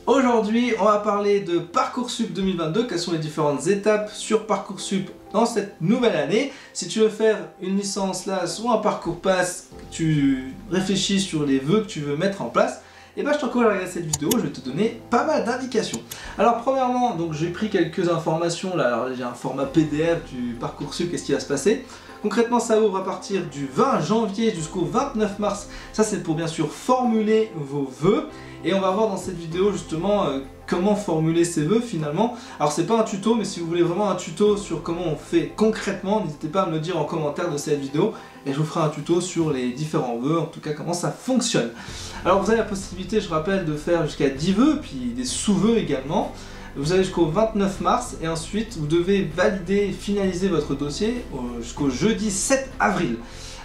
Aujourd'hui, on va parler de Parcoursup 2022, quelles sont les différentes étapes sur Parcoursup dans cette nouvelle année. Si tu veux faire une licence LAS ou un parcours pass, tu réfléchis sur les vœux que tu veux mettre en place, et ben je t'encourage à regarder cette vidéo, je vais te donner pas mal d'indications. Alors premièrement, donc j'ai pris quelques informations là, alors j'ai un format PDF du Parcoursup, qu'est-ce qui va se passer. Concrètement, ça ouvre à partir du 20 janvier jusqu'au 29 mars. Ça, c'est pour bien sûr formuler vos vœux. Et on va voir dans cette vidéo justement comment formuler ces vœux finalement. Alors, c'est pas un tuto, mais si vous voulez vraiment un tuto sur comment on fait concrètement, n'hésitez pas à me le dire en commentaire de cette vidéo. Et je vous ferai un tuto sur les différents vœux, en tout cas comment ça fonctionne. Alors, vous avez la possibilité, je rappelle, de faire jusqu'à 10 vœux, puis des sous-vœux également. Vous allez jusqu'au 29 mars et ensuite vous devez valider et finaliser votre dossier jusqu'au jeudi 7 avril.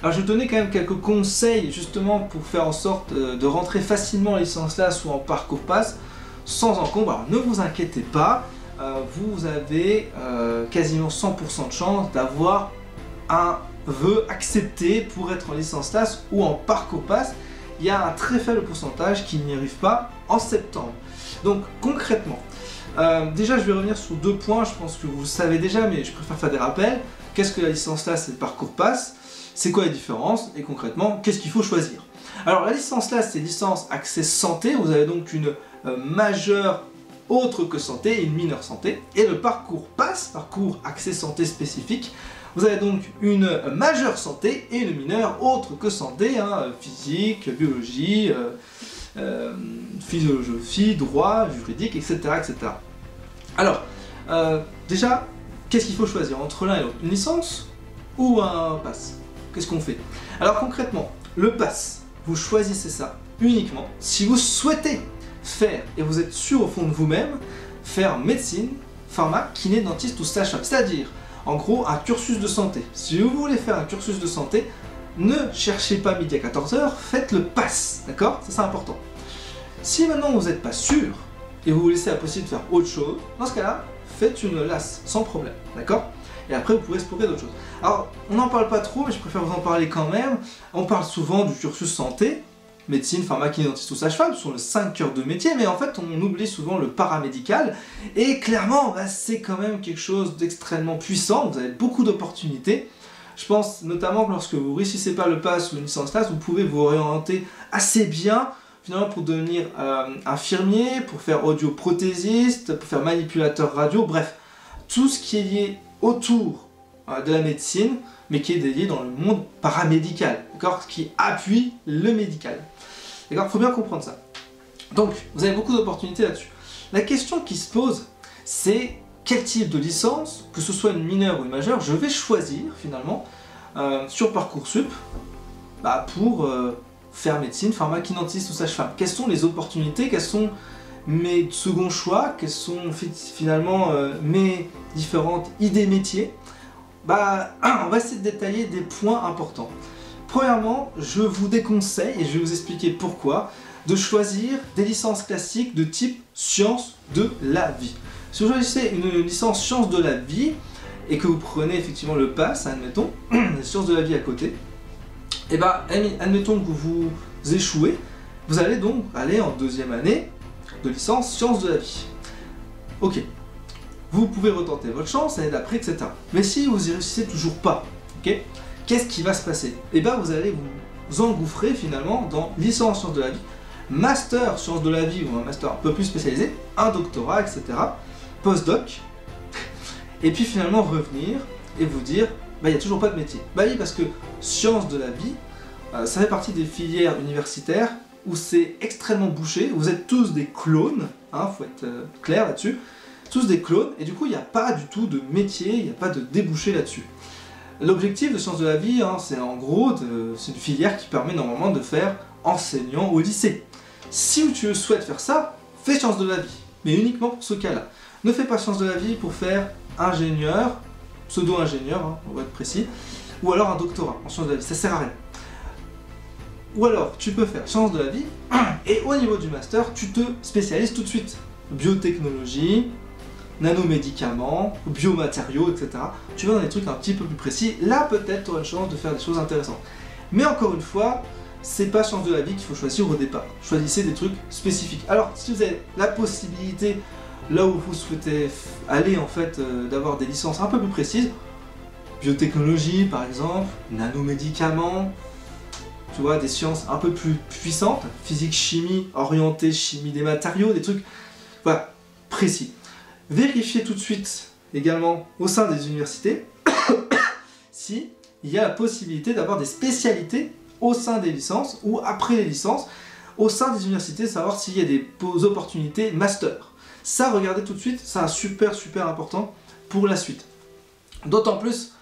Alors je vais vous donner quand même quelques conseils justement pour faire en sorte de rentrer facilement en licence LAS ou en parcours pass sans encombre. Alors ne vous inquiétez pas, vous avez quasiment 100% de chance d'avoir un vœu accepté pour être en licence LAS ou en parcours pass. Il y a un très faible pourcentage qui n'y arrive pas en septembre. Donc concrètement, déjà je vais revenir sur deux points, je pense que vous le savez déjà mais je préfère faire des rappels. Qu'est-ce que la licence LAS et le parcours pass? C'est quoi la différence? Et concrètement, qu'est-ce qu'il faut choisir? Alors la licence LAS, c'est licence accès santé, vous avez donc une majeure autre que santé et une mineure santé. Et le parcours pass, parcours accès santé spécifique, vous avez donc une majeure santé et une mineure autre que santé, hein, physique, biologie, philosophie, droit, juridique, etc. etc. Alors, déjà, qu'est-ce qu'il faut choisir entre l'un et l'autre? Une licence ou un pass? Qu'est-ce qu'on fait? Alors concrètement, le pass, vous choisissez ça uniquement si vous souhaitez faire, et vous êtes sûr au fond de vous-même, faire médecine, pharma, kiné, dentiste ou sage-femme. C'est-à-dire, en gros, un cursus de santé. Si vous voulez faire un cursus de santé, ne cherchez pas midi à 14h, faites le pass, d'accord? Ça c'est important. Si maintenant vous n'êtes pas sûr, et vous vous laissez la possibilité de faire autre chose, dans ce cas-là, faites une LAS, sans problème, d'accord? Et après vous pourrez explorer d'autres choses. Alors, on n'en parle pas trop, mais je préfère vous en parler quand même. On parle souvent du cursus santé, médecine, pharma, kiné, dentiste ou sage-femme, ce sont les 5 cœurs de métier, mais en fait on oublie souvent le paramédical, et clairement, c'est quand même quelque chose d'extrêmement puissant, vous avez beaucoup d'opportunités. Je pense notamment que lorsque vous ne réussissez pas le pass ou une licence LAS, vous pouvez vous orienter assez bien finalement pour devenir infirmier, pour faire audioprothésiste, pour faire manipulateur radio, bref, tout ce qui est lié autour de la médecine, mais qui est dédié dans le monde paramédical, d'accord, qui appuie le médical. D'accord, il faut bien comprendre ça. Donc, vous avez beaucoup d'opportunités là-dessus. La question qui se pose, c'est quel type de licence, que ce soit une mineure ou une majeure, je vais choisir finalement sur Parcoursup pour faire médecine, pharma, kiné, dentiste ou sage-femme. Quelles sont les opportunités, quels sont mes seconds choix, quelles sont finalement mes différentes idées métiers? On va essayer de détailler des points importants. Premièrement, je vous déconseille, et je vais vous expliquer pourquoi, de choisir des licences classiques de type sciences de la vie. Si vous choisissez une licence sciences de la vie, et que vous prenez effectivement le pass, admettons, les sciences de la vie à côté, et admettons que vous échouez, vous allez donc aller en deuxième année de licence sciences de la vie. Ok, vous pouvez retenter votre chance l'année d'après, etc. Mais si vous y réussissez toujours pas, ok, qu'est-ce qui va se passer? Vous allez vous engouffrer finalement dans licence sciences de la vie, master sciences de la vie ou un master un peu plus spécialisé, un doctorat, etc., postdoc, et puis finalement revenir et vous dire, il n'y a toujours pas de métier. Oui, parce que sciences de la vie, ça fait partie des filières universitaires où c'est extrêmement bouché, vous êtes tous des clones, faut être clair là-dessus, tous des clones, et du coup il n'y a pas du tout de métier, il n'y a pas de débouché là-dessus. L'objectif de sciences de la vie, c'est en gros, c'est une filière qui permet normalement de faire enseignant au lycée. Si tu souhaites faire ça, fais sciences de la vie, mais uniquement pour ce cas-là. Ne fais pas sciences de la vie pour faire ingénieur, pseudo-ingénieur, on va être précis, ou alors un doctorat en sciences de la vie, ça sert à rien. Ou alors, tu peux faire sciences de la vie, et au niveau du master, tu te spécialises tout de suite. Biotechnologie, nanomédicaments, biomatériaux, etc. Tu vas dans des trucs un petit peu plus précis. Là, peut-être, tu auras une chance de faire des choses intéressantes. Mais encore une fois, c'est pas sciences de la vie qu'il faut choisir au départ. Choisissez des trucs spécifiques. Alors, si vous avez la possibilité, là où vous souhaitez aller en fait, d'avoir des licences un peu plus précises, biotechnologie par exemple, nanomédicaments, tu vois, des sciences un peu plus puissantes, physique, chimie, orientée, chimie des matériaux, des trucs, voilà, précis. Vérifiez tout de suite également au sein des universités si il y a la possibilité d'avoir des spécialités au sein des licences ou après les licences, au sein des universités, savoir s'il y a des opportunités master. Ça, regardez tout de suite, c'est un super important pour la suite. D'autant plus,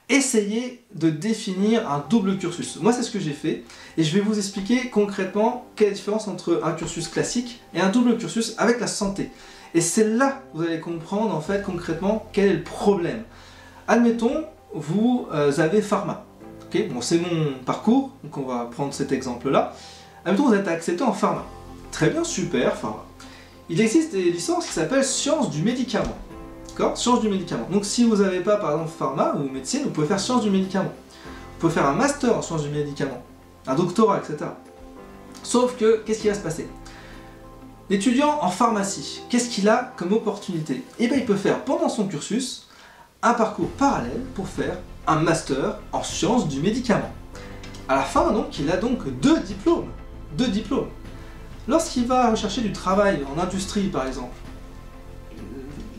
essayez de définir un double cursus. Moi, c'est ce que j'ai fait et je vais vous expliquer concrètement quelle est la différence entre un cursus classique et un double cursus avec la santé. Et c'est là que vous allez comprendre en fait concrètement quel est le problème. Admettons, vous avez pharma. Okay, bon, c'est mon parcours, donc on va prendre cet exemple-là. Admettons, vous êtes accepté en pharma. Très bien, super, pharma. Il existe des licences qui s'appellent sciences du médicament. D'accord ? Sciences du médicament. Donc si vous n'avez pas par exemple pharma ou médecine, vous pouvez faire sciences du médicament. Vous pouvez faire un master en sciences du médicament, un doctorat, etc. Sauf que, qu'est-ce qui va se passer ? L'étudiant en pharmacie, qu'est-ce qu'il a comme opportunité ? Eh bien, il peut faire pendant son cursus un parcours parallèle pour faire un master en sciences du médicament. À la fin, donc, il a donc deux diplômes. Lorsqu'il va rechercher du travail en industrie, par exemple,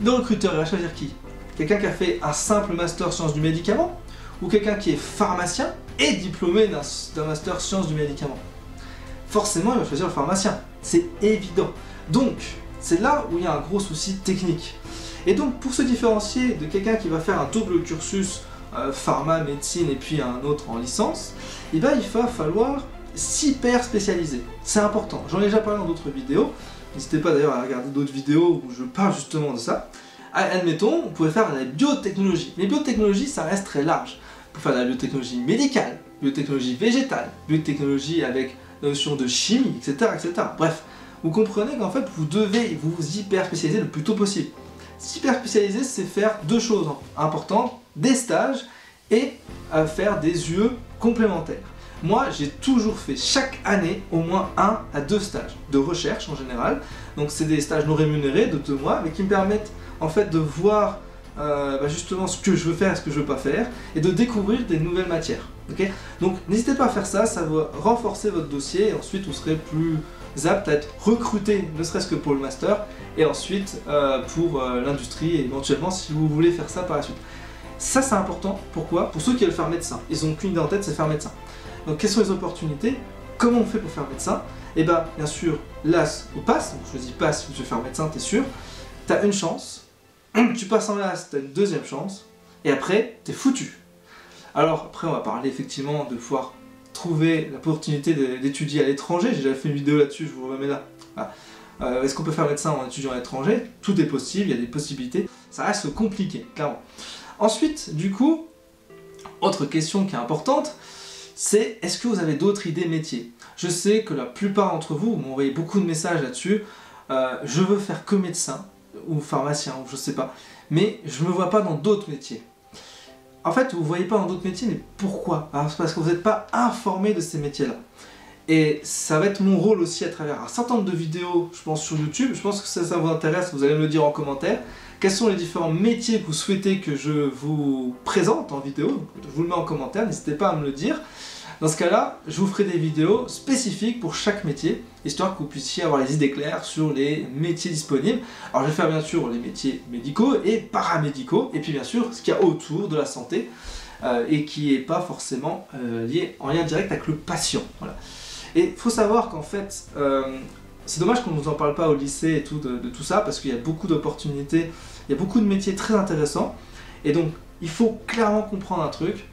le recruteur, il va choisir qui ? Quelqu'un qui a fait un simple master sciences du médicament ou quelqu'un qui est pharmacien et diplômé d'un master sciences du médicament ? Forcément, il va choisir le pharmacien. C'est évident. Donc, c'est là où il y a un gros souci technique. Et donc, pour se différencier de quelqu'un qui va faire un double cursus pharma, médecine et puis un autre en licence, eh ben, il va falloir s'hyper spécialiser. C'est important. J'en ai déjà parlé dans d'autres vidéos. N'hésitez pas d'ailleurs à regarder d'autres vidéos où je parle justement de ça. Admettons, vous pouvez faire de la biotechnologie. Les biotechnologies, ça reste très large. Vous pouvez faire de la biotechnologie médicale, biotechnologie végétale, biotechnologie avec la notion de chimie, etc., etc. Bref, vous comprenez qu'en fait, vous devez vous hyper spécialiser le plus tôt possible. S'hyper spécialiser, c'est faire deux choses importantes, des stages et faire des UE complémentaires. Moi, j'ai toujours fait chaque année au moins 1 à 2 stages de recherche en général. Donc c'est des stages non rémunérés de 2 mois, mais qui me permettent en fait de voir justement ce que je veux faire et ce que je ne veux pas faire, et de découvrir des nouvelles matières. Okay, donc n'hésitez pas à faire ça, ça va renforcer votre dossier, et ensuite vous serez plus apte à être recruté, ne serait-ce que pour le master, et ensuite pour l'industrie, et éventuellement si vous voulez faire ça par la suite. Ça c'est important, pourquoi ? Pour ceux qui veulent faire médecin, ils n'ont qu'une idée en tête, c'est faire médecin. Donc quelles sont les opportunités ? Comment on fait pour faire médecin ? Et bien sûr, LAS ou PASS, donc je choisis PASS si tu veux faire médecin, t'es sûr, t'as une chance, tu passes en LAS, t'as une deuxième chance, et après, t'es foutu. Alors après, on va parler effectivement de pouvoir trouver l'opportunité d'étudier à l'étranger. J'ai déjà fait une vidéo là-dessus, je vous remets là. Voilà. Est-ce qu'on peut faire médecin en étudiant à l'étranger ? Tout est possible, il y a des possibilités. Ça reste compliqué, clairement. Ensuite, du coup, autre question qui est importante, c'est est-ce que vous avez d'autres idées métiers ? Je sais que la plupart d'entre vous m'envoyez beaucoup de messages là-dessus. Je veux faire que médecin, ou pharmacien, ou je sais pas. Mais je ne me vois pas dans d'autres métiers. En fait, vous ne voyez pas dans d'autres métiers, mais pourquoi ? C'est parce que vous n'êtes pas informé de ces métiers-là. Et ça va être mon rôle aussi à travers un certain nombre de vidéos, je pense, sur YouTube. Je pense que ça vous intéresse, vous allez me le dire en commentaire. Quels sont les différents métiers que vous souhaitez que je vous présente en vidéo ? Je vous le mets en commentaire, n'hésitez pas à me le dire. Dans ce cas-là, je vous ferai des vidéos spécifiques pour chaque métier, histoire que vous puissiez avoir les idées claires sur les métiers disponibles. Alors je vais faire bien sûr les métiers médicaux et paramédicaux, et puis bien sûr ce qu'il y a autour de la santé, et qui n'est pas forcément lié en lien direct avec le patient. Voilà. Et il faut savoir qu'en fait, c'est dommage qu'on ne nous en parle pas au lycée et tout de tout ça, parce qu'il y a beaucoup d'opportunités, il y a beaucoup de métiers très intéressants, et donc il faut clairement comprendre un truc,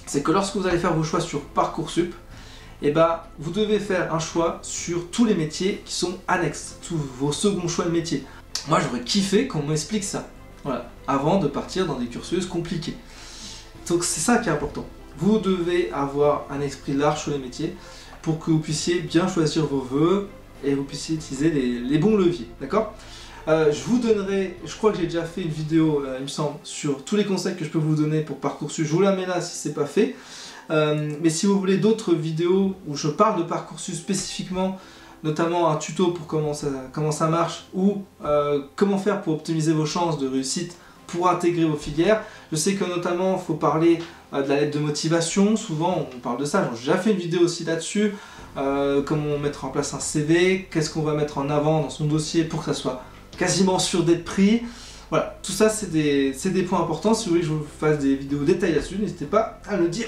c'est que lorsque vous allez faire vos choix sur Parcoursup, eh ben, vous devez faire un choix sur tous les métiers qui sont annexes, tous vos seconds choix de métier. Moi j'aurais kiffé qu'on m'explique ça, voilà, avant de partir dans des cursus compliqués. Donc c'est ça qui est important. Vous devez avoir un esprit large sur les métiers pour que vous puissiez bien choisir vos vœux et vous puissiez utiliser les bons leviers, d'accord ? Je vous donnerai, je crois que j'ai déjà fait une vidéo, il me semble, sur tous les conseils que je peux vous donner pour Parcoursup. Je vous la mets là si c'est pas fait. Mais si vous voulez d'autres vidéos où je parle de Parcoursup spécifiquement, notamment un tuto pour comment ça marche, ou comment faire pour optimiser vos chances de réussite pour intégrer vos filières. Je sais que notamment il faut parler de la lettre de motivation, souvent on parle de ça, j'ai déjà fait une vidéo aussi là-dessus, comment mettre en place un CV, qu'est-ce qu'on va mettre en avant dans son dossier pour que ça soit quasiment sûr d'être pris. Voilà, tout ça c'est des points importants. Si vous voulez que je vous fasse des vidéos détaillées là-dessus, n'hésitez pas à me le dire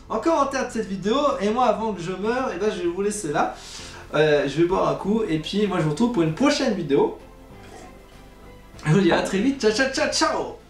en commentaire de cette vidéo. Et moi, avant que je meure, et ben, je vais vous laisser là. Je vais boire un coup et puis moi je vous retrouve pour une prochaine vidéo. Je vous dis à très vite, ciao ciao ciao ciao.